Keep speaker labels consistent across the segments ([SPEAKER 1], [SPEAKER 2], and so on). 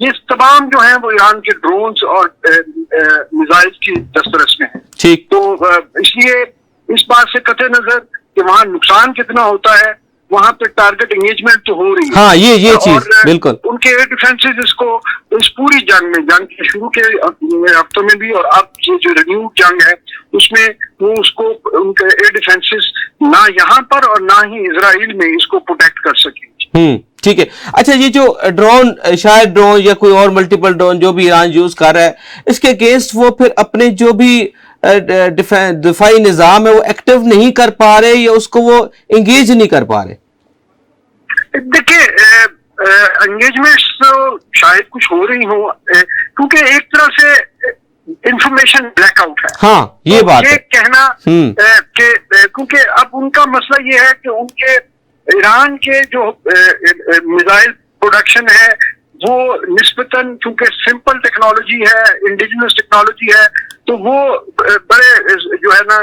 [SPEAKER 1] یہ تمام جو ہیں وہ ایران کے ڈرونز اور میزائل کی دسترس میں ہیں.
[SPEAKER 2] ٹھیک.
[SPEAKER 1] تو اس لیے اس بات سے قطع نظر کہ وہاں نقصان کتنا ہوتا ہے, وہاں پہ ٹارگٹ انگیجمنٹ تو ہو رہی ہے.
[SPEAKER 2] ہاں یہ چیز بالکل
[SPEAKER 1] ان کے ایئر ڈیفینسز اس پوری جنگ کے شروع کے ہفتوں میں بھی اور اب یہ جو رینیو جنگ ہے اس میں وہ اس کو ان کے ایئر ڈیفینسز نہ یہاں پر اور نہ ہی اسرائیل میں اس کو پروٹیکٹ کر سکیں.
[SPEAKER 2] ٹھیک ہے. اچھا یہ جو ڈرون, شاید ڈرون یا کوئی اور ملٹیپل ڈرون جو بھی ایران یوز کر رہا ہے, اس کے اگینسٹ وہ پھر اپنے جو بھی دفاعی نظام ہے وہ ایکٹیو نہیں کر پا رہے یا اس کو وہ انگیج نہیں کر پا رہے؟
[SPEAKER 1] دیکھیے انگیجمنٹس تو شاید کچھ ہو رہی ہوں کیونکہ ایک طرح سے انفارمیشن بلیک آؤٹ ہے.
[SPEAKER 2] ہاں یہ بات
[SPEAKER 1] یہ کہنا کہ کیونکہ اب ان کا مسئلہ یہ ہے کہ ان کے ایران کے جو میزائل پروڈکشن ہے وہ نسبتاً چونکہ سمپل ٹیکنالوجی ہے, انڈیجنس ٹیکنالوجی ہے, تو وہ بڑے جو ہے نا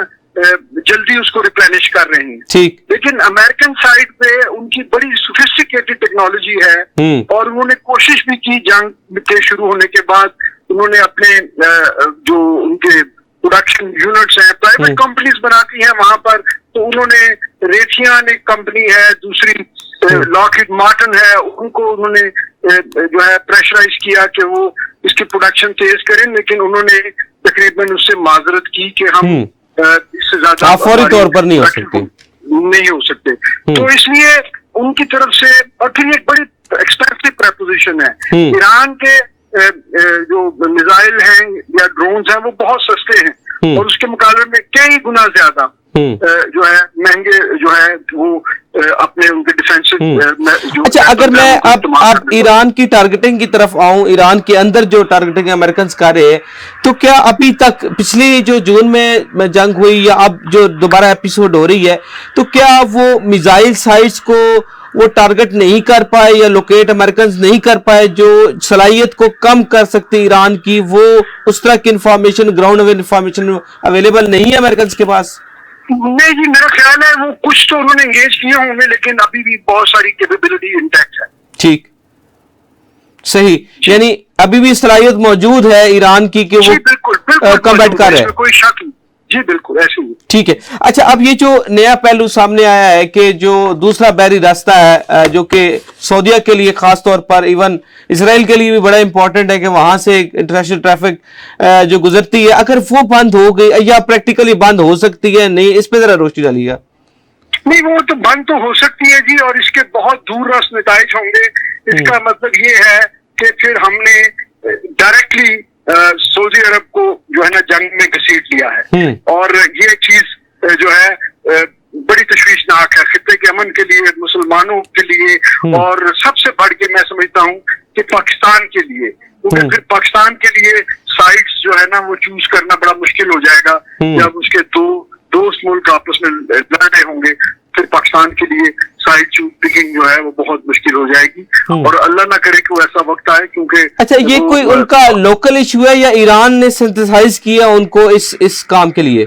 [SPEAKER 1] جلدی اس کو ریپلینش کر رہے ہیں.
[SPEAKER 2] ٹھیک.
[SPEAKER 1] لیکن امریکن سائڈ پہ ان کی بڑی سوفسٹیکیٹڈ ٹیکنالوجی ہے اور انہوں نے کوشش بھی کی جنگ کے شروع ہونے کے بعد, انہوں نے اپنے جو ان کے پروڈکشن یونٹس ہیں پرائیویٹ کمپنیز بناتی ہیں وہاں پر, تو انہوں نے ریتھیان ایک کمپنی ہے, دوسری لاکہیڈ مارٹن ہے, ان کو انہوں نے جو ہے پریشرائز کیا کہ وہ اس کی پروڈکشن تیز کریں, لیکن انہوں نے تقریباً اس سے معذرت کی کہ ہم اس سے زیادہ
[SPEAKER 2] فوری طور پر نہیں
[SPEAKER 1] ہو سکتے. تو اس لیے ان کی طرف سے, اور پھر ایک بڑی ایکسپینسو پریپوزیشن ہے, ایران کے جو میزائل ہیں یا ڈرونز ہیں وہ بہت سستے ہیں اور اس کے مقابلے میں کئی گنا زیادہ جو ہے مہنگے جو ہے وہ اپنے ان کے ڈیفینس.
[SPEAKER 2] اچھا اگر میں اب ایران کی ٹارگٹنگ کی طرف آؤں, ایران کے اندر جو ٹارگٹنگ امریکنز کر رہے ہیں, تو کیا ابھی تک پچھلی جو جون میں جنگ ہوئی یا اب جو دوبارہ ایپیسوڈ ہو رہی ہے, تو کیا وہ میزائل سائٹس کو وہ ٹارگٹ نہیں کر پائے یا لوکیٹ امریکنز نہیں کر پائے جو صلاحیت کو کم کر سکتے ایران کی, وہ اس طرح کی انفارمیشن, گراؤنڈ انفارمیشن اویلیبل نہیں ہے امریکنز کے پاس؟
[SPEAKER 1] نہیں جی, میرا خیال ہے وہ کچھ تو انہوں نے انگیج کیے ہوں گے لیکن ابھی بھی بہت ساری کیپیبلٹی انٹیکٹ ہے.
[SPEAKER 2] ٹھیک, صحیح. یعنی ابھی بھی صلاحیت موجود ہے ایران کی کہ وہ کمبیٹ کر رہے ہیں,
[SPEAKER 1] کوئی شک نہیں. جی بالکل ایسے ہی.
[SPEAKER 2] ٹھیک ہے. اچھا اب یہ جو نیا پہلو سامنے آیا ہے کہ جو دوسرا بحری راستہ ہے جو کہ سعودیہ کے لیے خاص طور پر, ایون اسرائیل کے لیے بھی بڑا امپورٹنٹ ہے کہ وہاں سے انٹرنیشنل ٹریفک جو گزرتی ہے, اگر وہ بند ہو گئی یا پریکٹیکلی بند ہو سکتی ہے, نہیں اس پہ ذرا روشنی ڈالیے گا.
[SPEAKER 1] نہیں وہ تو بند تو ہو سکتی ہے جی, اور اس کے بہت دور رس نتائج ہوں گے. اس کا مطلب یہ ہے کہ پھر ہم نے ڈائریکٹلی سعودی عرب کو جو ہے نا جنگ میں گھسیٹ لیا ہے, اور یہ چیز جو ہے بڑی تشویشناک ہے خطے کے امن کے لیے, مسلمانوں کے لیے, اور سب سے بڑھ کے میں سمجھتا ہوں کہ پاکستان کے لیے, کیونکہ پھر پاکستان کے لیے سائٹس جو ہے نا وہ چوز کرنا بڑا مشکل ہو جائے گا. جب اس کے دو دوست ملک آپس میں لڑ رہے ہوں گے, پھر پاکستان کے لیے سائٹ چوز پکنگ جو ہے وہ بہت مشکل ہو جائے گی, اور اللہ نہ کرے کہ وہ ایسا وقت آئے. کیونکہ
[SPEAKER 2] اچھا یہ کوئی ان کا لوکل ایشو ہے یا ایران نے سنتھسائز کیا ان کو اس کام کے لیے؟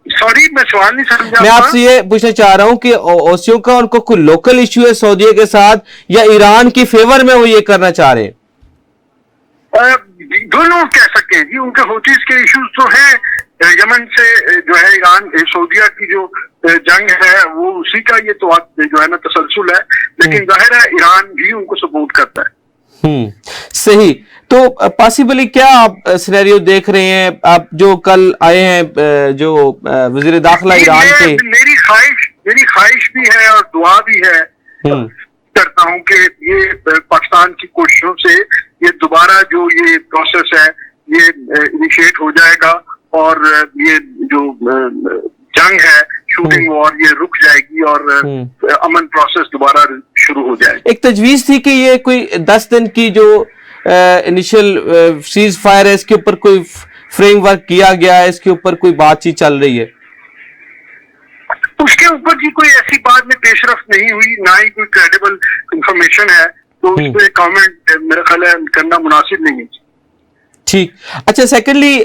[SPEAKER 1] سوری میں سوال نہیں سمجھا.
[SPEAKER 2] میں آپ سے یہ پوچھنا چاہ رہا ہوں کہ اوسیوں کا ان کو کوئی لوکل ایشو ہے سعودیہ کے ساتھ یا ایران کی فیور میں وہ یہ کرنا چاہ رہے ہیں؟
[SPEAKER 1] دونوں کہہ سکتے ہیں جی. ان کے ہوتیز کے ایشوز تو ہیں, یمن سے جو ہے ایران سعودیہ کی جو جنگ ہے وہ اسی کا یہ تو جو ہے نا تسلسل ہے, لیکن ظاہر ہے ایران بھی ان کو سپورٹ کرتا ہے.
[SPEAKER 2] صحیح. تو پاسبلی کیا آپ سینیریو دیکھ رہے ہیں, آپ جو کل آئے ہیں جو وزیر داخلہ ایران کے؟
[SPEAKER 1] میری خواہش بھی ہے اور دعا بھی ہے, کرتا ہوں کہ یہ پاکستان کی کوششوں سے یہ دوبارہ جو یہ پروسیس ہے یہ انیشیٹ ہو جائے گا, اور یہ جو جنگ ہے شوٹنگ وار یہ رک جائے گی اور امن پروسیس دوبارہ شروع ہو جائے.
[SPEAKER 2] ایک تجویز تھی کہ یہ کوئی 10 دن کی جو انیشل سیز فائر ہے اس کے اوپر کوئی فریم ورک کیا گیا ہے, اس کے اوپر کوئی بات چیت چل رہی ہے؟
[SPEAKER 1] اس کے اوپر کی کوئی ایسی بات میں پیش رفت نہیں ہوئی, نہ ہی کوئی کریڈیبل انفارمیشن ہے, تو اس پہ کامنٹ میرا خیال ہے کرنا مناسب نہیں ہے.
[SPEAKER 2] ٹھیک. اچھا سیکنڈلی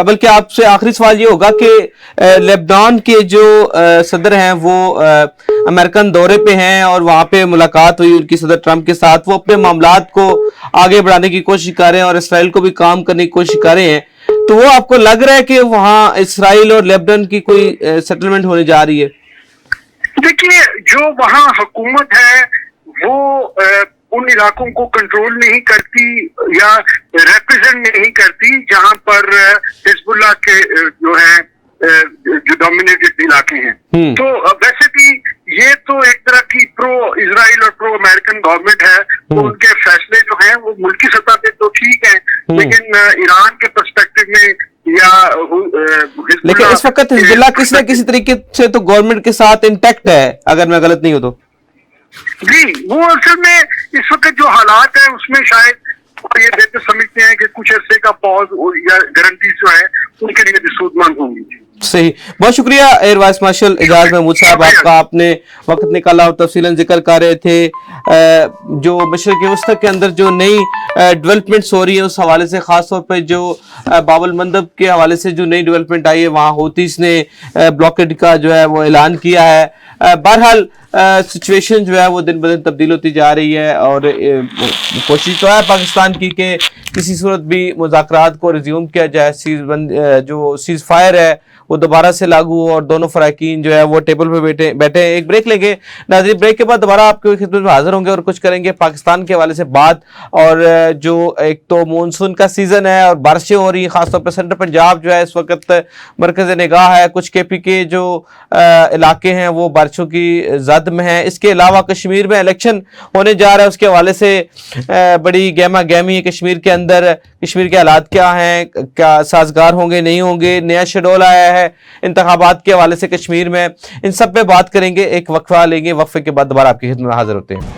[SPEAKER 2] بلکہ آپ سے آخری سوال یہ ہوگا کہ لیبنان کے جو صدر ہیں وہ امریکن دورے پہ ہیں اور وہاں پہ ملاقات ہوئی ان کی صدر ٹرمپ کے ساتھ, وہ اپنے معاملات کو آگے بڑھانے کی کوشش کر رہے ہیں اور اسرائیل کو بھی کام کرنے کی کوشش کر رہے ہیں, تو وہ آپ کو لگ رہا ہے کہ وہاں اسرائیل اور لیبنان کی کوئی سیٹلمنٹ ہونے جا رہی ہے؟
[SPEAKER 1] دیکھیے جو وہاں حکومت ہے وہ ان علاقوں کو کنٹرول نہیں کرتی یا ریپرزینٹ نہیں کرتی جہاں پر حزب اللہ کے جو ہے جو ڈومینیٹڈ علاقے ہیں. تو ویسے بھی یہ تو ایک طرح کی پرو اسرائیل اور پرو امریکن گورنمنٹ ہے, تو ان کے فیصلے جو ہیں وہ ملکی سطح پہ تو ٹھیک ہیں, لیکن ایران کے پرسپیکٹو میں یا
[SPEAKER 2] لیکن اس وقت حزب اللہ کسی نہ کسی طریقے سے تو گورنمنٹ کے ساتھ انٹیکٹ ہے اگر میں غلط نہیں ہوں تو.
[SPEAKER 1] جی وہ اصل میں اس وقت جو حالات ہیں اس میں شاید یہ بہتر سمجھتے ہیں کہ کچھ عرصے کا پاز یا گارنٹیز جو ہے ان کے لیے بھی سود مند ہوں گی.
[SPEAKER 2] صحیح, بہت شکریہ ایئر وائس مارشل اعجاز محمود صاحب آپ کا, آپ نے وقت نکالا اور تفصیلاً ذکر کر رہے تھے جو مشرق وسطی کے اندر جو نئی ڈیولپمنٹس ہو رہی ہیں اس حوالے سے, خاص طور پہ جو باب المندب کے حوالے سے جو نئی ڈیولپمنٹ آئی ہے وہاں ہوتیز نے بلاکیڈ کا جو ہے وہ اعلان کیا ہے. بہرحال سچویشن جو ہے وہ دن بدن تبدیل ہوتی جا رہی ہے اور کوشش تو ہے پاکستان کی کہ کسی صورت بھی مذاکرات کو ریزیوم کیا جائے, جو سیز فائر ہے وہ دوبارہ سے لاگو ہو اور دونوں فریقین جو ہے وہ ٹیبل پہ بیٹھے. ایک بریک لیں گے ناظرین, بریک کے بعد دوبارہ آپ کی خدمت میں حاضر ہوں گے اور کچھ کریں گے پاکستان کے حوالے سے بات. اور جو ایک تو مونسون کا سیزن ہے اور بارشیں ہو رہی ہیں, خاص طور پہ سینٹرل پنجاب جو ہے اس وقت مرکز نگاہ ہے, کچھ کے پی کے جو علاقے ہیں وہ بارشوں کی زد میں ہیں. اس کے علاوہ کشمیر میں الیکشن ہونے جا رہا ہے, اس کے حوالے سے بڑی گہما گہمی ہے کشمیر کے اندر. کشمیر کے حالات کیا ہیں, کیا سازگار ہوں گے نہیں ہوں گے, نیا شیڈول آیا ہے انتخابات کے حوالے سے کشمیر میں, ان سب پہ بات کریں گے. ایک وقفہ لیں گے, وقفے کے بعد دوبارہ آپ کی خدمت میں حاضر ہوتے ہیں.